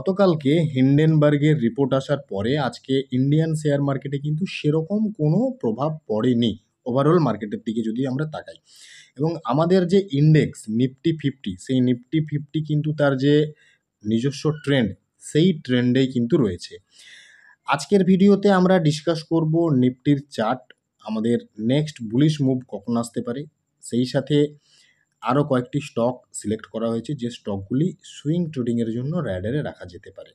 গতকালকে হিন্ডেনবার্গের রিপোর্ট আসার পরে আজকে ইন্ডিয়ান শেয়ার মার্কেটে কিন্তু সেরকম কোনো প্রভাব পড়েনি ওভারঅল মার্কেটের দিকে যদি আমরা তাকাই। এবং আমাদের যে ইন্ডেক্স নিফটি ফিফটি, সেই নিফটি ফিফটি কিন্তু তার যে নিজস্ব ট্রেন্ড, সেই ট্রেন্ডেই কিন্তু রয়েছে। আজকের ভিডিওতে আমরা ডিসকাস করব নিফটির চার্ট, আমাদের নেক্সট বুলিশ মুভ কখন আসতে পারে, সেই সাথে আরও কয়েকটি স্টক সিলেক্ট করা হয়েছে যে স্টকগুলি সুইং ট্রেডিংয়ের জন্য র্যাডারে রাখা যেতে পারে।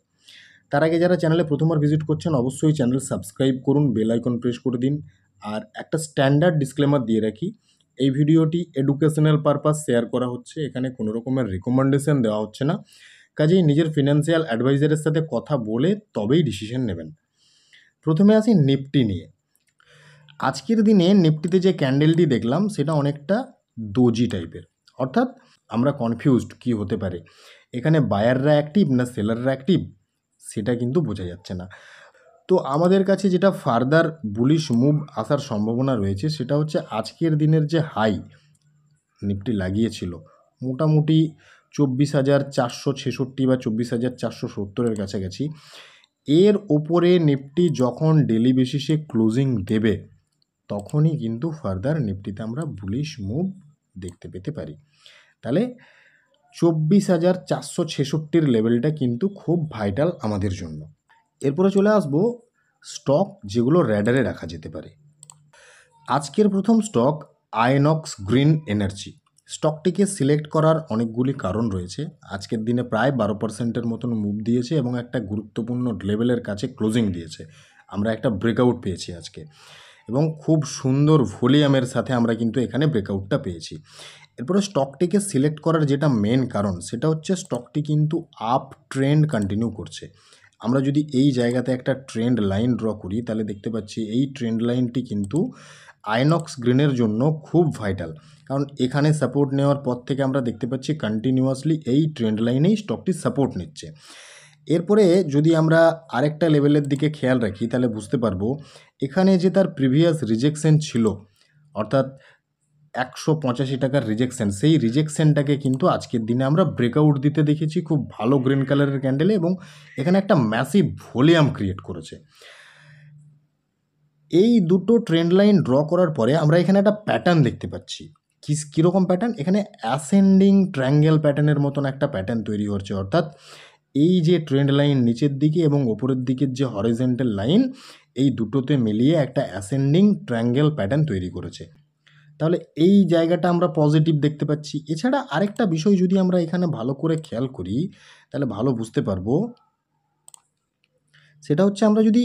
তার আগে যারা চ্যানেলে প্রথমবার ভিজিট করছেন অবশ্যই চ্যানেল সাবস্ক্রাইব করুন, বেল আইকন প্রেস করে দিন। আর একটা স্ট্যান্ডার্ড ডিসক্লেমার দিয়ে রাখি, এই ভিডিওটি এডুকেশনাল পারপাস শেয়ার করা হচ্ছে, এখানে কোনো রকমের রিকমেন্ডেশন দেওয়া হচ্ছে না, কাজেই নিজের ফিনান্সিয়াল অ্যাডভাইজারের সাথে কথা বলে তবেই ডিসিশন নেবেন। প্রথমে আসি নিফটি নিয়ে। আজকের দিনে নিফটিতে যে ক্যান্ডেলটি দেখলাম সেটা অনেকটা দোজি টাইপের, অর্থাৎ আমরা কনফিউজড কি হতে পারে, এখানে বায়াররা অ্যাক্টিভ না সেলাররা অ্যাক্টিভ সেটা কিন্তু বোঝা যাচ্ছে না। তো আমাদের কাছে যেটা ফার্দার বুলিশ মুভ আসার সম্ভাবনা রয়েছে সেটা হচ্ছে আজকের দিনের যে হাই নিফটি লাগিয়েছিল মোটামুটি 24,466 বা 24,470-এর কাছাকাছি, এর ওপরে নিফটি যখন ডেলি বেসিসে ক্লোজিং দেবে তখনই কিন্তু ফার্দার নিফটিতে আমরা বুলিশ মুভ দেখতে পেতে পারি। তাহলে 24,466-এর লেভেলটা কিন্তু খুব ভাইটাল আমাদের জন্য। এরপরে চলে আসবো স্টক যেগুলো র্যাডারে রাখা যেতে পারে। আজকের প্রথম স্টক আইনক্স গ্রিন এনার্জি। স্টকটিকে সিলেক্ট করার অনেকগুলি কারণ রয়েছে। আজকের দিনে প্রায় 12%-এর মতন মুভ দিয়েছে এবং একটা গুরুত্বপূর্ণ লেভেলের কাছে ক্লোজিং দিয়েছে। আমরা একটা ব্রেকআউট পেয়েছি আজকে এবং খুব সুন্দর ভলিউমের সাথে আমরা কিন্তু এখানে ব্রেকআউটটা পেয়েছি। এরপরে স্টকটিকে সিলেক্ট করার যেটা মেন কারণ সেটা হচ্ছে স্টকটি কিন্তু আপ ট্রেন্ড কন্টিনিউ করছে। আমরা যদি এই জায়গাতে একটা ট্রেন্ড লাইন ড্র করি তাহলে দেখতে পাচ্ছি এই ট্রেন্ড লাইনটি কিন্তু আইনক্স গ্রিনের জন্য খুব ভাইটাল, কারণ এখানে সাপোর্ট নেওয়ার পর থেকে আমরা দেখতে পাচ্ছি কন্টিনিউয়াসলি এই ট্রেন্ড লাইনেই স্টকটি সাপোর্ট নিচ্ছে। এরপরে যদি আমরা আরেকটা লেভেলের দিকে খেয়াল রাখি তাহলে বুঝতে পারবো এখানে যে তার প্রিভিয়াস রিজেকশন ছিল, অর্থাৎ 185 টাকার রিজেকশন, সেই রিজেকশনটাকে কিন্তু আজকের দিনে আমরা ব্রেকআউট দিতে দেখেছি খুব ভালো গ্রিন কালারের ক্যান্ডেলে এবং এখানে একটা ম্যাসিভ ভলিউম ক্রিয়েট করেছে। এই দুটো ট্রেন্ড লাইন ড্র করার পরে আমরা এখানে একটা প্যাটার্ন দেখতে পাচ্ছি। কীরকম প্যাটার্ন? এখানে অ্যাসেন্ডিং ট্রায়াঙ্গেল প্যাটার্নের মতন একটা প্যাটার্ন তৈরি হচ্ছে, অর্থাৎ এই যে ট্রেন্ড লাইন নিচের দিকে এবং ওপরের দিকের যে হরিজন্টাল লাইন, এই দুটোতে মিলিয়ে একটা অ্যাসেন্ডিং ট্রায়াঙ্গেল প্যাটার্ন তৈরি করেছে। তাহলে এই জায়গাটা আমরা পজিটিভ দেখতে পাচ্ছি। এছাড়া আরেকটা বিষয় যদি আমরা এখানে ভালো করে খেয়াল করি তাহলে ভালো বুঝতে পারবো, সেটা হচ্ছে আমরা যদি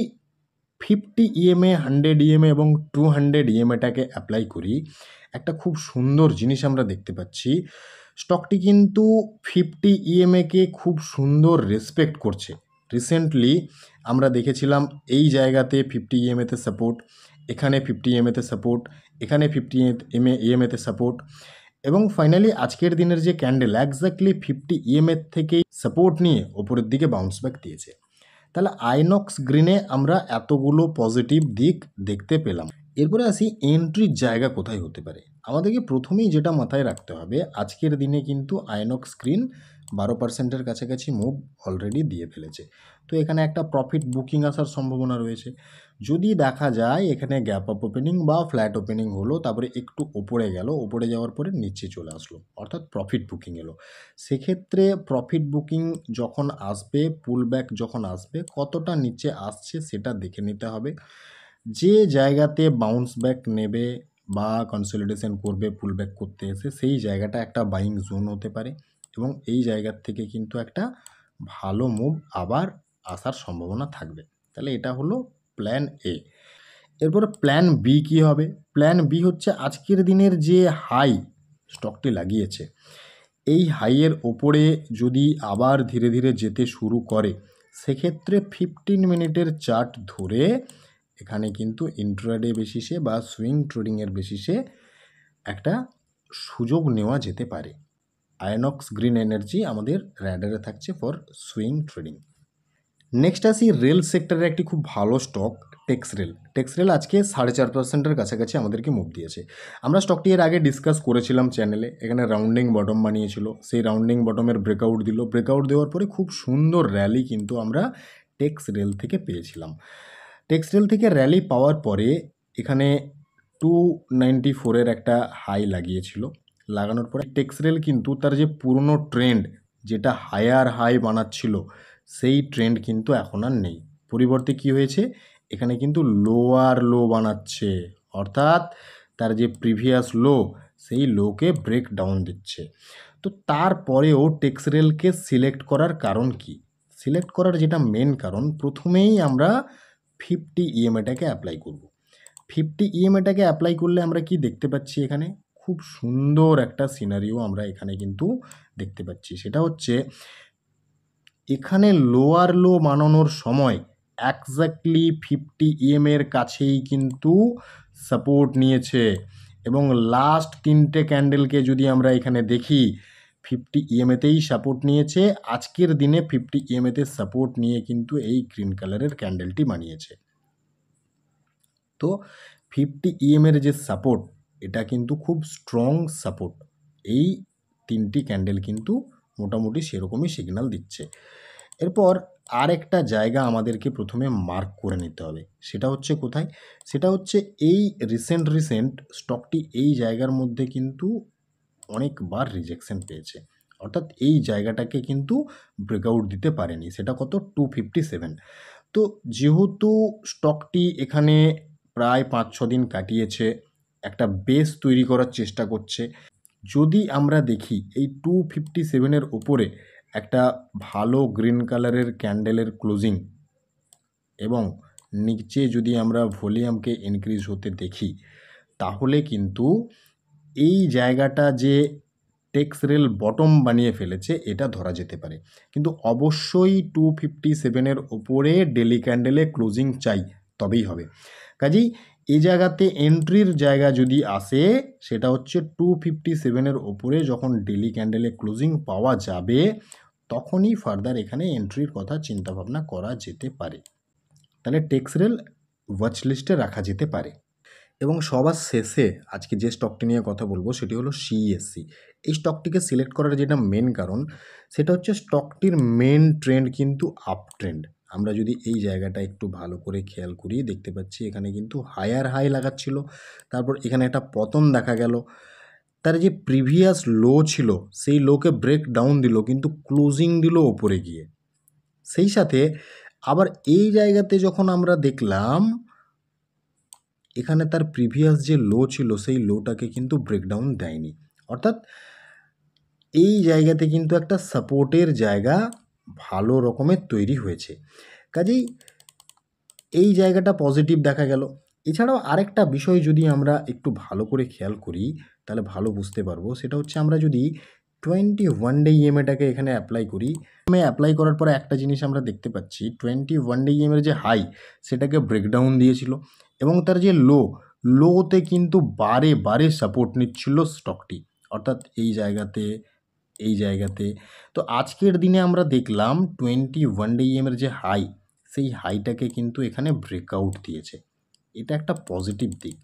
50 EMA, 100 EMA এবং 200 EMAটাকে অ্যাপ্লাই করি, একটা খুব সুন্দর জিনিস আমরা দেখতে পাচ্ছি। স্টকটি কিন্তু 50 EMAকে খুব সুন্দর রেসপেক্ট করছে। রিসেন্টলি আমরা দেখেছিলাম এই জায়গাতে 50 EMAতে সাপোর্ট, এখানে 50 EMAতে সাপোর্ট, এখানে 50 EMAতে সাপোর্ট, এবং ফাইনালি আজকের দিনের যে ক্যান্ডেল এক্স্যাক্টলি 50 EMAর থেকেই সাপোর্ট নিয়ে ওপরের দিকে বাউন্স ব্যাক দিয়েছে। তাহলে আইনক্স গ্রিনে আমরা এতগুলো পজিটিভ দিক দেখতে পেলাম। এরপরে আসি এন্ট্রির জায়গা কোথায় হতে পারে। আমাদেরকে প্রথমেই যেটা মাথায় রাখতে হবে, আজকের দিনে কিন্তু আইনক্স গ্রিন 12%-এর কাছাকাছি মুভ অলরেডি দিয়ে ফেলেছে। তো এখানে একটা প্রফিট বুকিং আসার সম্ভাবনা রয়েছে। যদি দেখা যায় এখানে গ্যাপ আপ ওপেনিং বা ফ্ল্যাট ওপেনিং হলো, তারপরে একটু ওপরে গেল, ওপরে যাওয়ার পরে নিচে চলে আসলো, অর্থাৎ প্রফিট বুকিং এলো, সেক্ষেত্রে প্রফিট বুকিং যখন আসবে, পুল ব্যাক যখন আসবে, কতটা নিচে আসছে সেটা দেখে নিতে হবে। যে জায়গাতে বাউন্স ব্যাক নেবে বা কনসলিডেশন করবে পুল ব্যাক করতে এসে, সেই জায়গাটা একটা বাইং জোন হতে পারে এবং এই জায়গার থেকে কিন্তু একটা ভালো মুভ আবার আসার সম্ভাবনা থাকবে। তাহলে এটা হলো প্ল্যান এ। এরপরে প্ল্যান বি কী হবে? প্ল্যান বি হচ্ছে আজকের দিনের যে হাই স্টকটি লাগিয়েছে, এই হাইয়ের ওপরে যদি আবার ধীরে ধীরে যেতে শুরু করে, সেক্ষেত্রে 15 মিনিটের চার্ট ধরে এখানে কিন্তু ইন্ট্রাডে বেসিসে বা সুইং ট্রেডিংয়ের বেসিসে একটা সুযোগ নেওয়া যেতে পারে। আইনক্স গ্রিন এনার্জি আমাদের র্যাডারে থাকছে ফর সুইং ট্রেডিং। নেক্সট আসি রেল সেক্টরের একটি খুব ভালো স্টক টেক্সরেল আজকে 4.5% কাছাকাছি আমাদেরকে মুভ দিয়েছে। আমরা স্টকটি এর আগে ডিসকাস করেছিলাম চ্যানেলে, এখানে রাউন্ডিং বটম বানিয়েছিল, সেই রাউন্ডিং বটমের ব্রেকআউট দিল, ব্রেকআউট দেওয়ার পরে খুব সুন্দর র্যালি কিন্তু আমরা টেক্সরেল থেকে পেয়েছিলাম। টেক্সরেল থেকে র্যালি পাওয়ার পরে এখানে 294 একটা হাই লাগিয়েছিল, লাগানোর পরে টেক্সরেল কিন্তু তার যে পুরনো ট্রেন্ড, যেটা হায়ার হাই বানাচ্ছিল, সেই ট্রেন্ড কিন্তু এখন আর নেই। পরিবর্তে কি হয়েছে, এখানে কিন্তু লোয়ার লো বানাচ্ছে, অর্থাৎ তার যে প্রিভিয়াস লো, সেই লোকে ব্রেক ডাউন দিচ্ছে। তো তারপরেও টেক্সরেলকে সিলেক্ট করার কারণ কি? সিলেক্ট করার যেটা মেন কারণ, প্রথমেই আমরা 50 ইএমএটাকে অ্যাপ্লাই করব। 50 ইএমএটাকে অ্যাপ্লাই করলে আমরা কি দেখতে পাচ্ছি, এখানে খুব সুন্দর একটা সিনারিও আমরা এখানে কিন্তু দেখতে পাচ্ছি। সেটা হচ্ছে এখানে লোয়ার লো বানানোর সময় এক্স্যাক্টলি 50 ইএমএর কাছেই কিন্তু সাপোর্ট নিয়েছে, এবং লাস্ট 3টে ক্যান্ডেলকে যদি আমরা এখানে দেখি, 50 ইএমএতেই সাপোর্ট নিয়েছে। আজকের দিনে 50 ইএমএতে সাপোর্ট নিয়ে কিন্তু এই গ্রিন কালারের ক্যান্ডেলটি বানিয়েছে। তো 50 ইএমএর যে সাপোর্ট, এটা কিন্তু খুব স্ট্রং সাপোর্ট। এই 3টি ক্যান্ডেল কিন্তু মোটামুটি সেরকমই সিগন্যাল দিচ্ছে। এরপর আরেকটা জায়গা আমাদেরকে প্রথমে মার্ক করে নিতে হবে, সেটা হচ্ছে কোথায়? সেটা হচ্ছে এই রিসেন্ট স্টকটি এই জায়গার মধ্যে কিন্তু অনেকবার রিজেকশন পেয়েছে, অর্থাৎ এই জায়গাটাকে কিন্তু ব্রেকআউট দিতে পারেনি। সেটা কত? 257। তো যেহেতু স্টকটি এখানে প্রায় 5-6 দিন কাটিয়েছে, একটা বেস তৈরি করার চেষ্টা করছে, যদি আমরা দেখি এই 257-এর ওপরে একটা ভালো গ্রিন কালারের ক্যান্ডেলের ক্লোজিং, এবং নিচে যদি আমরা ভলিউমকে ইনক্রিজ হতে দেখি, তাহলে কিন্তু এই জায়গাটা যে টেক্সরেল বটম বানিয়ে ফেলেছে, এটা ধরা যেতে পারে। কিন্তু অবশ্যই 257-এর ওপরে ডেলি ক্যান্ডেলে ক্লোজিং চাই, তবেই হবে। কাজেই এই জায়গাতে এন্ট্রির জায়গা যদি আসে, সেটা হচ্ছে 257-এর ওপরে যখন ডেলি ক্যান্ডেলে ক্লোজিং পাওয়া যাবে, তখনই ফার্দার এখানে এন্ট্রির কথা চিন্তাভাবনা করা যেতে পারে। তাহলে টেক্সরেল ওয়াচ লিস্টে রাখা যেতে পারে। এবং সবার শেষে আজকে যে স্টকটি নিয়ে কথা বলবো, সেটি হলো সিএসসি। এই স্টকটিকে সিলেক্ট করার যেটা মেন কারণ, সেটা হচ্ছে স্টকটির মেন ট্রেন্ড কিন্তু আপ ট্রেন্ড। আমরা যদি এই জায়গাটা একটু ভালো করে খেয়াল করি, দেখতে পাচ্ছি এখানে কিন্তু হায়ার হাই লাগাচ্ছিল, তারপর এখানে একটা পতন দেখা গেল, তার যে প্রিভিয়াস লো ছিল, সেই লোকে ব্রেক ডাউন দিল, কিন্তু ক্লোজিং দিল ওপরে গিয়ে। সেই সাথে আবার এই জায়গাতে যখন আমরা দেখলাম, এখানে তার প্রিভিয়াস যে লো ছিল, সেই লোটাকে কিন্তু ব্রেকডাউন দেয়নি, অর্থাৎ এই জায়গাতে কিন্তু একটা সাপোর্টের জায়গা ভালো রকমের তৈরি হয়েছে। কাজেই এই জায়গাটা পজিটিভ দেখা গেল। এছাড়াও আরেকটা বিষয় যদি আমরা একটু ভালো করে খেয়াল করি, তাহলে ভালো বুঝতে পারবো। সেটা হচ্ছে আমরা যদি 21 ডে ইএমএটাকে এখানে অ্যাপ্লাই করি, অ্যাপ্লাই করার পরে একটা জিনিস আমরা দেখতে পাচ্ছি, 21 ডে ইএমএর যে হাই, সেটাকে ব্রেকডাউন দিয়েছিল, এবং তার যে লোতে কিন্তু বারে বারে সাপোর্ট নিচ্ছিল স্টকটি, অর্থাৎ এই জায়গাতে। তো আজকের দিনে আমরা দেখলাম 21 ডে ইএমএর যে হাই, সেই হাইটাকে কিন্তু এখানে ব্রেকআউট দিয়েছে। এটা একটা পজিটিভ দিক।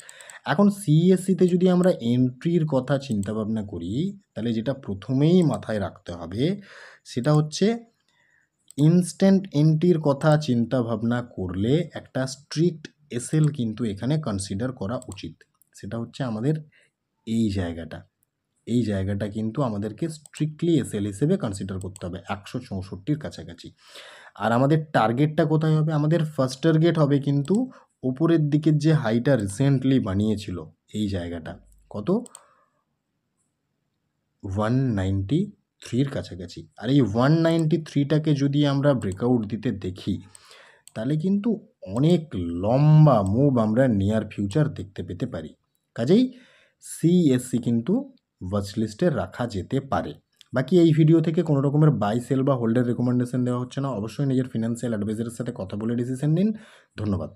এখন সিএসসিতে যদি আমরা এন্ট্রির কথা চিন্তাভাবনা করি, তাহলে যেটা প্রথমেই মাথায় রাখতে হবে, সেটা হচ্ছে ইনস্ট্যান্ট এন্ট্রির কথা চিন্তাভাবনা করলে একটা স্ট্রিক্ট এসএল কিন্তু এখানে কনসিডার করা উচিত। সেটা হচ্ছে আমাদের এই জায়গাটা কিন্তু আমাদেরকে স্ট্রিক্টলি এসএল হিসেবে কনসিডার করতে হবে 164-র কাছাকাছি। আর আমাদের টার্গেটটা কোথায় হবে? আমাদের ফার্স্ট টার্গেট হবে কিন্তু উপরের দিকের যে হাইটা রিসেন্টলি বানিয়েছিল, এই জায়গাটা কত? 193-র কাছাকাছি। আর এই 193টাকে যদি আমরা ব্রেকআউট দিতে দেখি, তাহলে কিন্তু অনেক লম্বা মুভ আমরা নিয়ার ফিউচার দেখতে পেতে পারি। কাজেই সিএসসি কিন্তু ওয়াচ লিস্টে রাখা যেতে পারে। বাকি এই ভিডিও থেকে কোনো রকমের বাই সেল বা হোল্ডের রেকমেন্ডেশন দেওয়া হচ্ছে না। অবশ্যই নিজের ফিনান্সিয়াল অ্যাডভাইজারের সাথে কথা বলে ডিসিশন নিন। ধন্যবাদ।